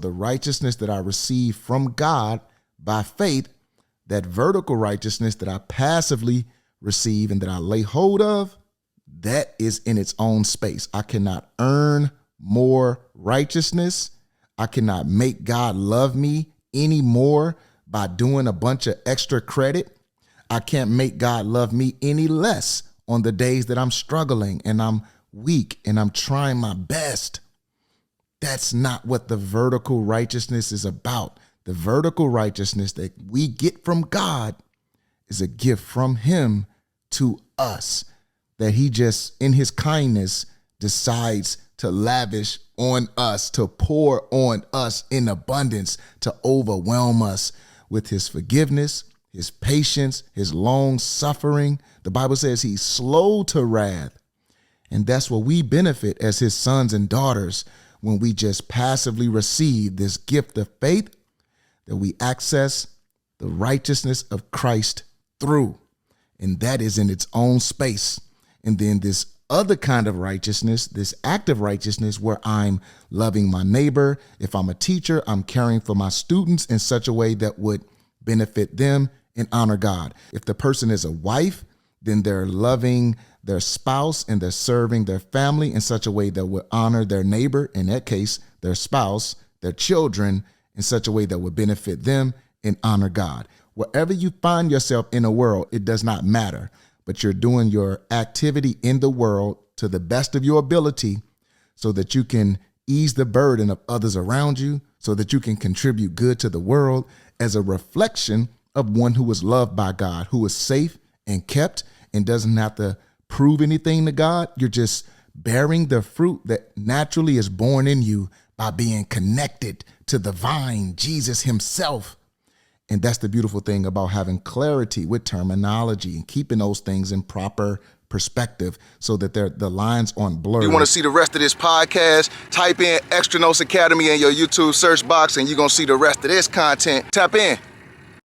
the righteousness that I receive from God by faith, that vertical righteousness that I passively receive and that I lay hold of, that is in its own space. I cannot earn more righteousness. I cannot make God love me any more by doing a bunch of extra credit. I can't make God love me any less on the days that I'm struggling and I'm weak and I'm trying my best. That's not what the vertical righteousness is about. The vertical righteousness that we get from God is a gift from him to us, that he just, in his kindness, decides to lavish on us, to pour on us in abundance, to overwhelm us with his forgiveness, his patience, his long suffering. The Bible says he's slow to wrath. And that's what we benefit as his sons and daughters when we just passively receive this gift of faith, that we access the righteousness of Christ through. And that is in its own space. And then this other kind of righteousness, this active righteousness where I'm loving my neighbor. If I'm a teacher, I'm caring for my students in such a way that would benefit them and honor God. If the person is a wife, then they're loving their spouse and they're serving their family in such a way that would honor their neighbor, in that case, their spouse, their children, in such a way that would benefit them and honor God. Wherever you find yourself in a world, it does not matter, but you're doing your activity in the world to the best of your ability so that you can ease the burden of others around you, so that you can contribute good to the world as a reflection of one who is loved by God, who is safe and kept and doesn't have to prove anything to God. You're just bearing the fruit that naturally is born in you by being connected to the vine, Jesus himself. And that's the beautiful thing about having clarity with terminology and keeping those things in proper perspective so that the lines aren't blurred. If you want to see the rest of this podcast, type in Extra Notes Academy in your YouTube search box and you're going to see the rest of this content. Tap in.